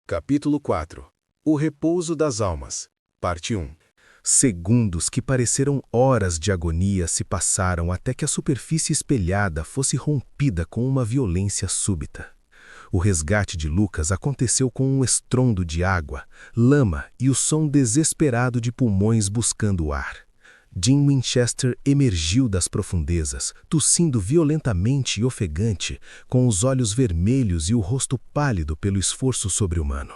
Capítulo 4. O repouso das almas. Parte 1. Segundos que pareceram horas de agonia se passaram até que a superfície espelhada fosse rompida com uma violência súbita. O resgate de Lucas aconteceu com um estrondo de água, lama e o som desesperado de pulmões buscando ar. Jim Winchester emergiu das profundezas, tossindo violentamente e ofegante, com os olhos vermelhos e o rosto pálido pelo esforço sobre-humano.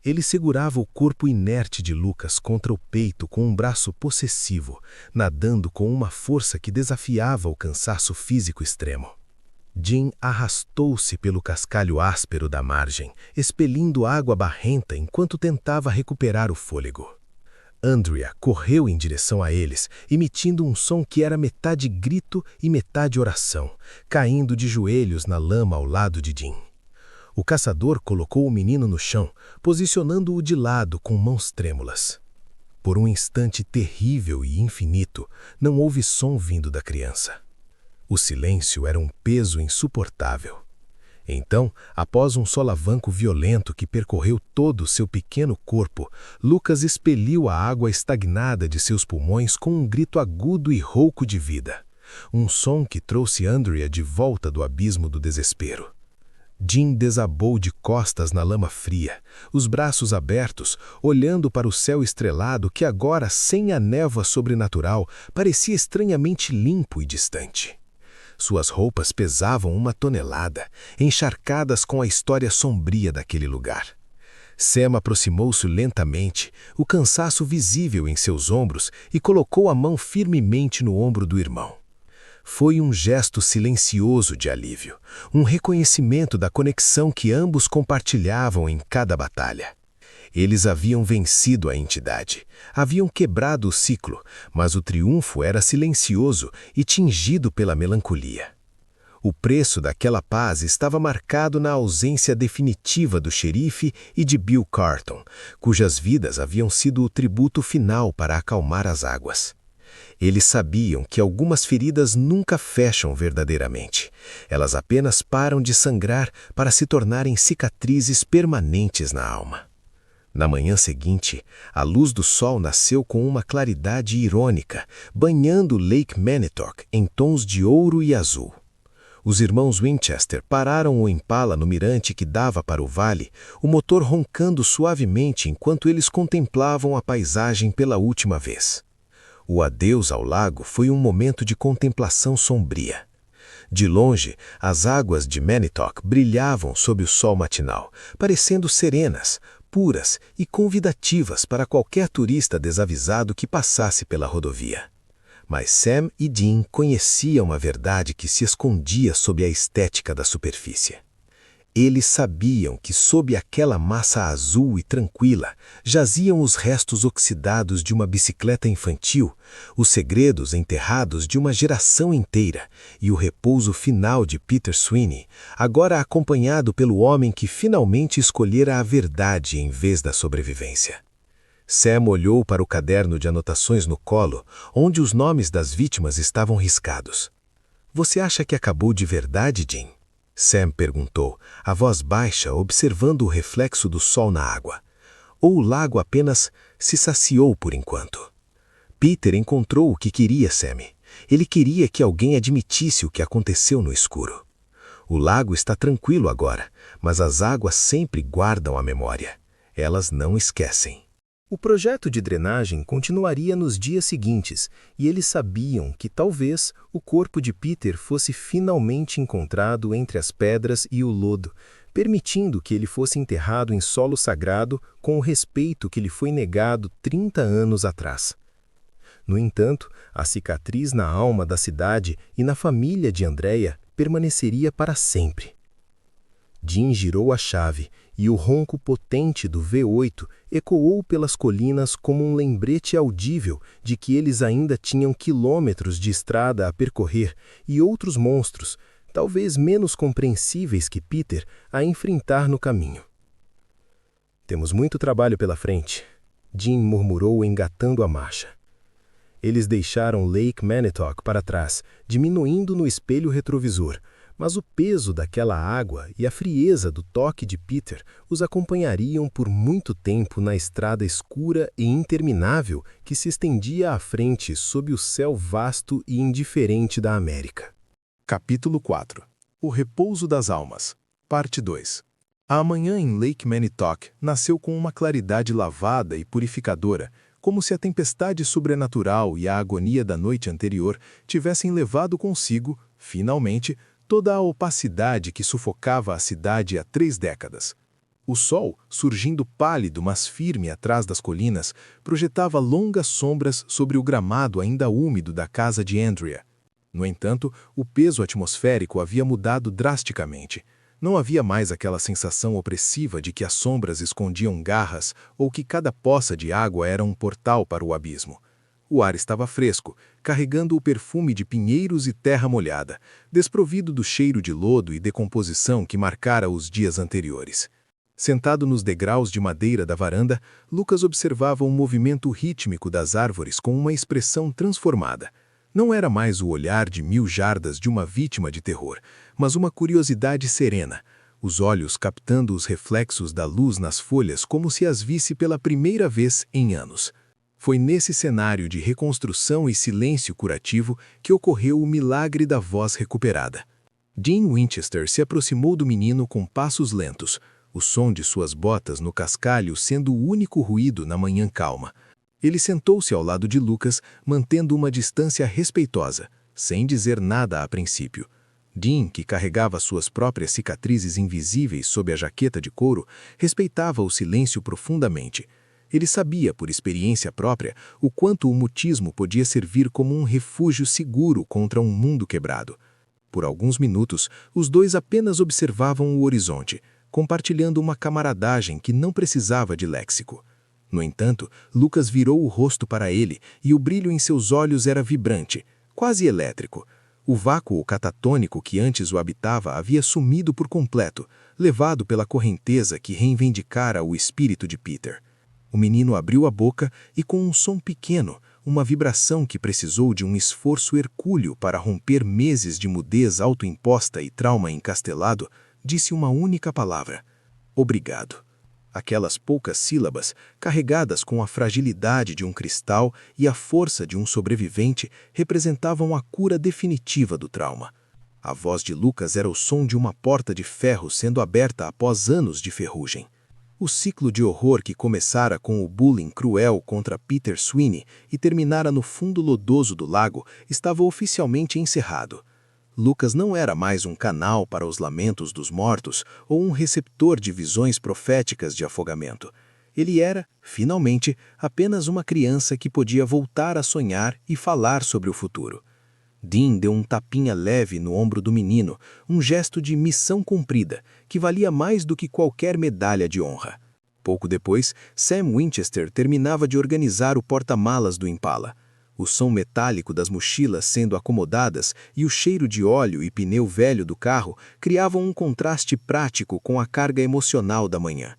Ele segurava o corpo inerte de Lucas contra o peito com um braço possessivo, nadando com uma força que desafiava o cansaço físico extremo. Jim arrastou-se pelo cascalho áspero da margem, expelindo água barrenta enquanto tentava recuperar o fôlego. Andrea correu em direção a eles, emitindo um som que era metade grito e metade oração, caindo de joelhos na lama ao lado de Jim. O caçador colocou o menino no chão, posicionando-o de lado com mãos trêmulas. Por um instante terrível e infinito, não houve som vindo da criança. O silêncio era um peso insuportável. Então, após um solavanco violento que percorreu todo o seu pequeno corpo, Lucas expeliu a água estagnada de seus pulmões com um grito agudo e rouco de vida. Um som que trouxe Andrea de volta do abismo do desespero. Jim desabou de costas na lama fria, os braços abertos, olhando para o céu estrelado que agora, sem a névoa sobrenatural, parecia estranhamente limpo e distante. Suas roupas pesavam 1 tonelada, encharcadas com a história sombria daquele lugar. Sam aproximou-se lentamente, o cansaço visível em seus ombros, e colocou a mão firmemente no ombro do irmão. Foi um gesto silencioso de alívio, um reconhecimento da conexão que ambos compartilhavam em cada batalha. Eles haviam vencido a entidade, haviam quebrado o ciclo, mas o triunfo era silencioso e tingido pela melancolia. O preço daquela paz estava marcado na ausência definitiva do xerife e de Bill Carton, cujas vidas haviam sido o tributo final para acalmar as águas. Eles sabiam que algumas feridas nunca fecham verdadeiramente. Elas apenas param de sangrar para se tornarem cicatrizes permanentes na alma. Na manhã seguinte, a luz do sol nasceu com uma claridade irônica, banhando Lake Manitou em tons de ouro e azul. Os irmãos Winchester pararam o Impala no mirante que dava para o vale, o motor roncando suavemente enquanto eles contemplavam a paisagem pela última vez. O adeus ao lago foi um momento de contemplação sombria. De longe, as águas de Manitou brilhavam sob o sol matinal, parecendo serenas, puras e convidativas para qualquer turista desavisado que passasse pela rodovia. Mas Sam e Jim conheciam a verdade que se escondia sob a estética da superfície. Eles sabiam que sob aquela massa azul e tranquila jaziam os restos oxidados de uma bicicleta infantil, os segredos enterrados de uma geração inteira e o repouso final de Peter Sweeney, agora acompanhado pelo homem que finalmente escolhera a verdade em vez da sobrevivência. Sam olhou para o caderno de anotações no colo, onde os nomes das vítimas estavam riscados. "Você acha que acabou de verdade, Jim?" Sam perguntou, a voz baixa, observando o reflexo do sol na água. Ou o lago apenas se saciou por enquanto? Peter encontrou o que queria, Sam. Ele queria que alguém admitisse o que aconteceu no escuro. O lago está tranquilo agora, mas as águas sempre guardam a memória. Elas não esquecem. O projeto de drenagem continuaria nos dias seguintes, e eles sabiam que talvez o corpo de Peter fosse finalmente encontrado entre as pedras e o lodo, permitindo que ele fosse enterrado em solo sagrado com o respeito que lhe foi negado 30 anos atrás. No entanto, a cicatriz na alma da cidade e na família de Andrea permaneceria para sempre. Jim girou a chave e o ronco potente do V8 ecoou pelas colinas como um lembrete audível de que eles ainda tinham quilômetros de estrada a percorrer e outros monstros, talvez menos compreensíveis que Peter, a enfrentar no caminho. "Temos muito trabalho pela frente", Jim murmurou engatando a marcha. Eles deixaram Lake Manitou para trás, diminuindo no espelho retrovisor, Mas o peso daquela água e a frieza do toque de Peter os acompanhariam por muito tempo na estrada escura e interminável que se estendia à frente sob o céu vasto e indiferente da América. Capítulo 4. O repouso das almas. Parte 2. A manhã em Lake Manitou nasceu com uma claridade lavada e purificadora, como se a tempestade sobrenatural e a agonia da noite anterior tivessem levado consigo, finalmente, toda a opacidade que sufocava a cidade há 3 décadas. O sol, surgindo pálido mas firme atrás das colinas, projetava longas sombras sobre o gramado ainda úmido da casa de Andrea. No entanto, o peso atmosférico havia mudado drasticamente. Não havia mais aquela sensação opressiva de que as sombras escondiam garras ou que cada poça de água era um portal para o abismo. O ar estava fresco, carregando o perfume de pinheiros e terra molhada, desprovido do cheiro de lodo e decomposição que marcara os dias anteriores. Sentado nos degraus de madeira da varanda, Lucas observava o movimento rítmico das árvores com uma expressão transformada. Não era mais o olhar de 1000 jardas de uma vítima de terror, mas uma curiosidade serena, os olhos captando os reflexos da luz nas folhas como se as visse pela primeira vez em anos. Foi nesse cenário de reconstrução e silêncio curativo que ocorreu o milagre da voz recuperada. Dean Winchester se aproximou do menino com passos lentos, o som de suas botas no cascalho sendo o único ruído na manhã calma. Ele sentou-se ao lado de Lucas, mantendo uma distância respeitosa, sem dizer nada a princípio. Dean, que carregava suas próprias cicatrizes invisíveis sob a jaqueta de couro, respeitava o silêncio profundamente. Ele sabia, por experiência própria, o quanto o mutismo podia servir como um refúgio seguro contra um mundo quebrado. Por alguns minutos, os dois apenas observavam o horizonte, compartilhando uma camaradagem que não precisava de léxico. No entanto, Lucas virou o rosto para ele e o brilho em seus olhos era vibrante, quase elétrico. O vácuo catatônico que antes o habitava havia sumido por completo, levado pela correnteza que reivindicara o espírito de Peter. O menino abriu a boca e, com um som pequeno, uma vibração que precisou de um esforço hercúleo para romper meses de mudez autoimposta e trauma encastelado, disse uma única palavra: obrigado. Aquelas poucas sílabas, carregadas com a fragilidade de um cristal e a força de um sobrevivente, representavam a cura definitiva do trauma. A voz de Lucas era o som de uma porta de ferro sendo aberta após anos de ferrugem. O ciclo de horror que começara com o bullying cruel contra Peter Sweeney e terminara no fundo lodoso do lago estava oficialmente encerrado. Lucas não era mais um canal para os lamentos dos mortos ou um receptor de visões proféticas de afogamento. Ele era, finalmente, apenas uma criança que podia voltar a sonhar e falar sobre o futuro. Dean deu um tapinha leve no ombro do menino, um gesto de missão cumprida, que valia mais do que qualquer medalha de honra. Pouco depois, Sam Winchester terminava de organizar o porta-malas do Impala. O som metálico das mochilas sendo acomodadas e o cheiro de óleo e pneu velho do carro criavam um contraste prático com a carga emocional da manhã.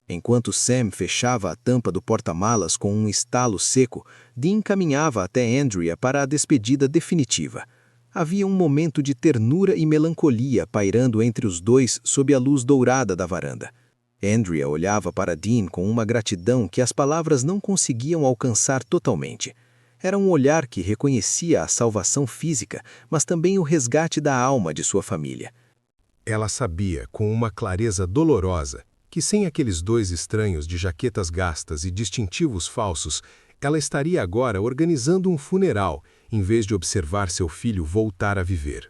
Enquanto Sam fechava a tampa do porta-malas com um estalo seco, Dean caminhava até Andrea para a despedida definitiva. Havia um momento de ternura e melancolia pairando entre os dois sob a luz dourada da varanda. Andrea olhava para Dean com uma gratidão que as palavras não conseguiam alcançar totalmente. Era um olhar que reconhecia a salvação física, mas também o resgate da alma de sua família. Ela sabia, com uma clareza dolorosa, que sem aqueles dois estranhos de jaquetas gastas e distintivos falsos, ela estaria agora organizando um funeral, em vez de observar seu filho voltar a viver.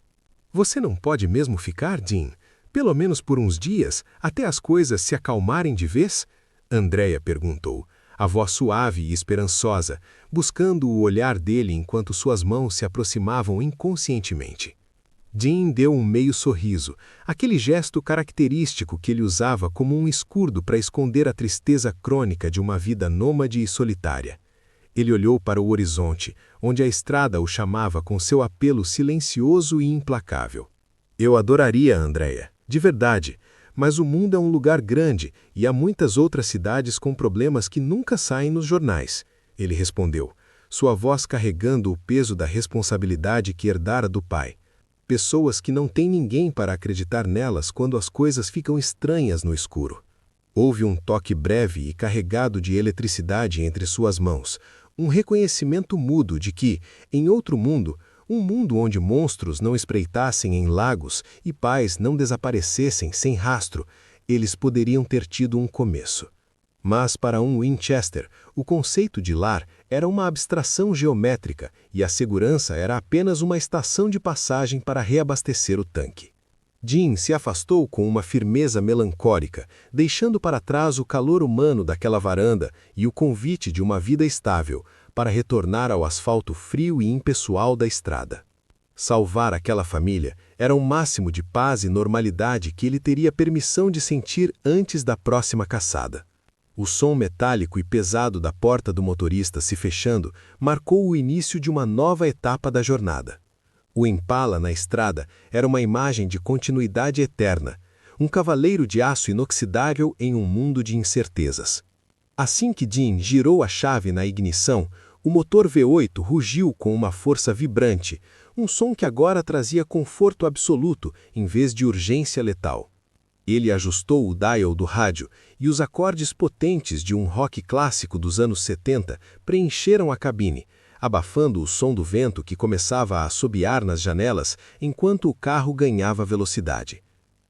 Você não pode mesmo ficar, Dean? Pelo menos por uns dias, até as coisas se acalmarem de vez? Andrea perguntou, a voz suave e esperançosa, buscando o olhar dele enquanto suas mãos se aproximavam inconscientemente. Dean deu um meio sorriso, aquele gesto característico que ele usava como um escudo para esconder a tristeza crônica de uma vida nômade e solitária. Ele olhou para o horizonte, onde a estrada o chamava com seu apelo silencioso e implacável. Eu adoraria, Andrea, de verdade, mas o mundo é um lugar grande e há muitas outras cidades com problemas que nunca saem nos jornais. Ele respondeu, sua voz carregando o peso da responsabilidade que herdara do pai. pessoas que não têm ninguém para acreditar nelas quando as coisas ficam estranhas no escuro. Houve um toque breve e carregado de eletricidade entre suas mãos, um reconhecimento mudo de que, em outro mundo, um mundo onde monstros não espreitassem em lagos e pais não desaparecessem sem rastro, eles poderiam ter tido um começo. Mas para um Winchester, o conceito de lar era uma abstração geométrica e a segurança era apenas uma estação de passagem para reabastecer o tanque. Dean se afastou com uma firmeza melancólica, deixando para trás o calor humano daquela varanda e o convite de uma vida estável, para retornar ao asfalto frio e impessoal da estrada. Salvar aquela família era um máximo de paz e normalidade que ele teria permissão de sentir antes da próxima caçada. O som metálico e pesado da porta do motorista se fechando marcou o início de uma nova etapa da jornada. O Impala na estrada era uma imagem de continuidade eterna, um cavaleiro de aço inoxidável em um mundo de incertezas. Assim que Dean girou a chave na ignição, o motor V8 rugiu com uma força vibrante, um som que agora trazia conforto absoluto em vez de urgência letal. Ele ajustou o dial do rádio e os acordes potentes de um rock clássico dos anos 70 preencheram a cabine, abafando o som do vento que começava a assobiar nas janelas enquanto o carro ganhava velocidade.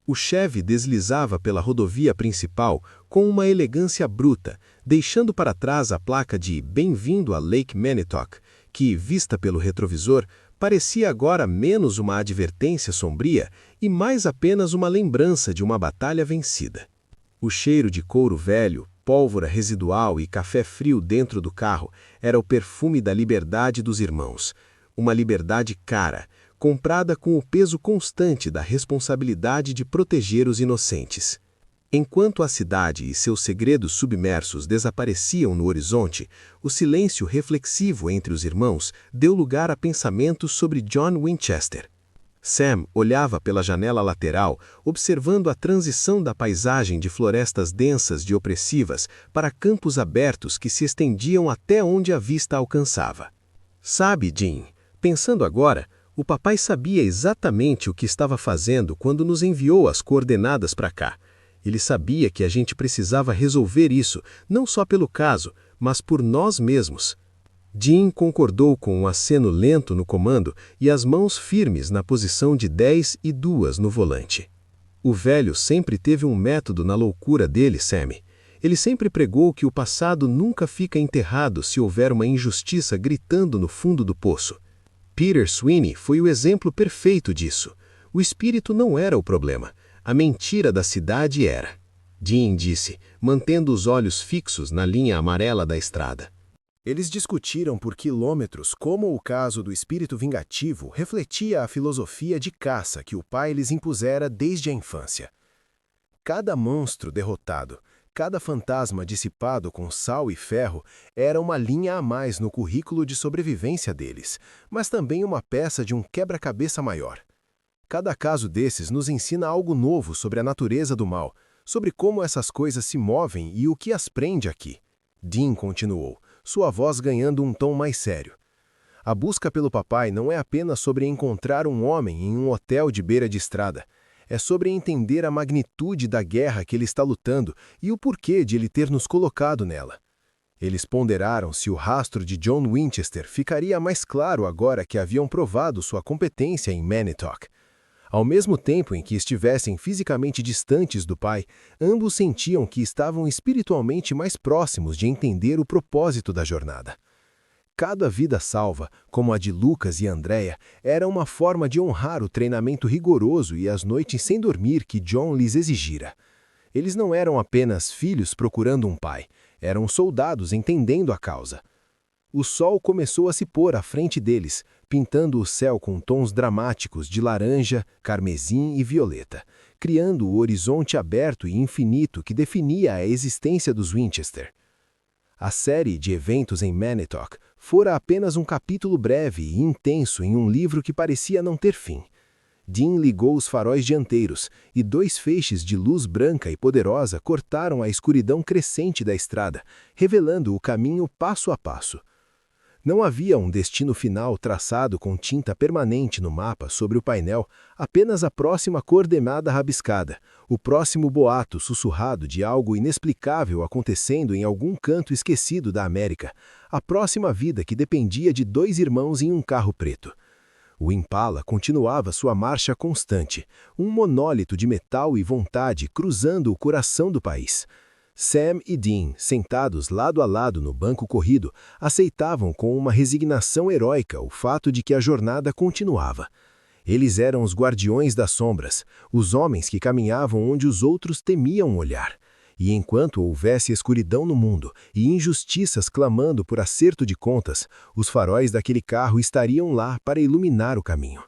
O Chevy deslizava pela rodovia principal com uma elegância bruta, deixando para trás a placa de Bem-vindo a Lake Manitou, que, vista pelo retrovisor, parecia agora menos uma advertência sombria e mais apenas uma lembrança de uma batalha vencida. O cheiro de couro velho, pólvora residual e café frio dentro do carro era o perfume da liberdade dos irmãos. Uma liberdade cara, comprada com o peso constante da responsabilidade de proteger os inocentes. Enquanto a cidade e seus segredos submersos desapareciam no horizonte, o silêncio reflexivo entre os irmãos deu lugar a pensamentos sobre John Winchester. Sam olhava pela janela lateral, observando a transição da paisagem de florestas densas e opressivas para campos abertos que se estendiam até onde a vista alcançava. Sabe, Dean, pensando agora, o papai sabia exatamente o que estava fazendo quando nos enviou as coordenadas para cá. Ele sabia que a gente precisava resolver isso, não só pelo caso, mas por nós mesmos. Dean concordou com um aceno lento no comando e as mãos firmes na posição de 10 e 2 no volante. O velho sempre teve um método na loucura dele, Sammy. Ele sempre pregou que o passado nunca fica enterrado se houver uma injustiça gritando no fundo do poço. Peter Sweeney foi o exemplo perfeito disso. O espírito não era o problema. A mentira da cidade era. Dean disse, mantendo os olhos fixos na linha amarela da estrada. Eles discutiram por quilômetros como o caso do espírito vingativo refletia a filosofia de caça que o pai lhes impusera desde a infância. Cada monstro derrotado, cada fantasma dissipado com sal e ferro era uma linha a mais no currículo de sobrevivência deles, mas também uma peça de um quebra-cabeça maior. Cada caso desses nos ensina algo novo sobre a natureza do mal, sobre como essas coisas se movem e o que as prende aqui. Dean continuou, sua voz ganhando um tom mais sério. A busca pelo papai não é apenas sobre encontrar um homem em um hotel de beira de estrada. É sobre entender a magnitude da guerra que ele está lutando e o porquê de ele ter nos colocado nela. Eles ponderaram se o rastro de John Winchester ficaria mais claro agora que haviam provado sua competência em Manitou. Ao mesmo tempo em que estivessem fisicamente distantes do pai, ambos sentiam que estavam espiritualmente mais próximos de entender o propósito da jornada. Cada vida salva, como a de Lucas e Andrea, era uma forma de honrar o treinamento rigoroso e as noites sem dormir que John lhes exigira. Eles não eram apenas filhos procurando um pai, eram soldados entendendo a causa. O sol começou a se pôr à frente deles, pintando o céu com tons dramáticos de laranja, carmesim e violeta, criando o horizonte aberto e infinito que definia a existência dos Winchester. A série de eventos em Manitou fora apenas um capítulo breve e intenso em um livro que parecia não ter fim. Dean ligou os faróis dianteiros e 2 feixes de luz branca e poderosa cortaram a escuridão crescente da estrada, revelando o caminho passo a passo. Não havia um destino final traçado com tinta permanente no mapa sobre o painel, apenas a próxima coordenada rabiscada, o próximo boato sussurrado de algo inexplicável acontecendo em algum canto esquecido da América, a próxima vida que dependia de 2 irmãos em um carro preto. O Impala continuava sua marcha constante, um monólito de metal e vontade cruzando o coração do país. Sam e Dean, sentados lado a lado no banco corrido, aceitavam com uma resignação heróica o fato de que a jornada continuava. Eles eram os guardiões das sombras, os homens que caminhavam onde os outros temiam olhar. E enquanto houvesse escuridão no mundo e injustiças clamando por acerto de contas, os faróis daquele carro estariam lá para iluminar o caminho.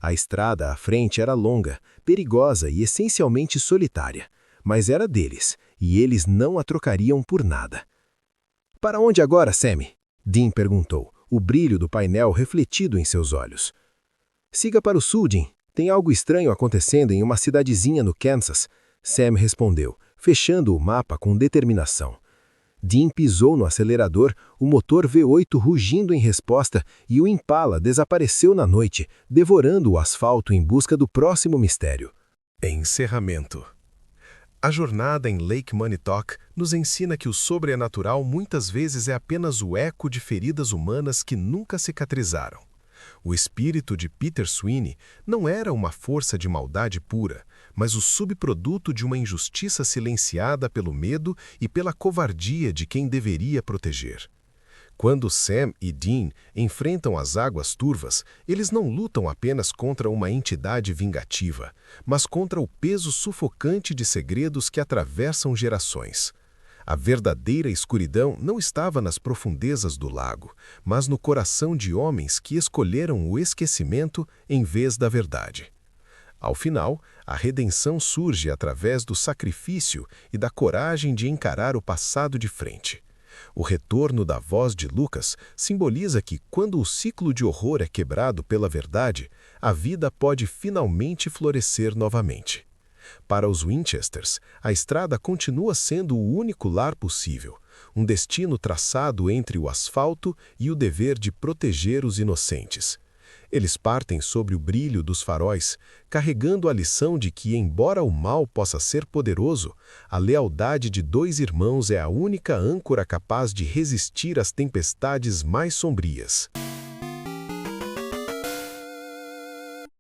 A estrada à frente era longa, perigosa e essencialmente solitária, mas era deles, e eles não a trocariam por nada. "Para onde agora, Sam?" Dean perguntou, o brilho do painel refletido em seus olhos. "Siga para o sul, Dean. Tem algo estranho acontecendo em uma cidadezinha no Kansas." Sam respondeu, fechando o mapa com determinação. Dean pisou no acelerador, o motor V8 rugindo em resposta e o Impala desapareceu na noite, devorando o asfalto em busca do próximo mistério. Encerramento. A jornada em Lake Manitou nos ensina que o sobrenatural muitas vezes é apenas o eco de feridas humanas que nunca cicatrizaram. O espírito de Peter Sweeney não era uma força de maldade pura, mas o subproduto de uma injustiça silenciada pelo medo e pela covardia de quem deveria proteger. Quando Sam e Dean enfrentam as águas turvas, eles não lutam apenas contra uma entidade vingativa, mas contra o peso sufocante de segredos que atravessam gerações. A verdadeira escuridão não estava nas profundezas do lago, mas no coração de homens que escolheram o esquecimento em vez da verdade. Ao final, a redenção surge através do sacrifício e da coragem de encarar o passado de frente. O retorno da voz de Lucas simboliza que, quando o ciclo de horror é quebrado pela verdade, a vida pode finalmente florescer novamente. Para os Winchesters, a estrada continua sendo o único lar possível, um destino traçado entre o asfalto e o dever de proteger os inocentes. Eles partem sobre o brilho dos faróis, carregando a lição de que, embora o mal possa ser poderoso, a lealdade de 2 irmãos é a única âncora capaz de resistir às tempestades mais sombrias.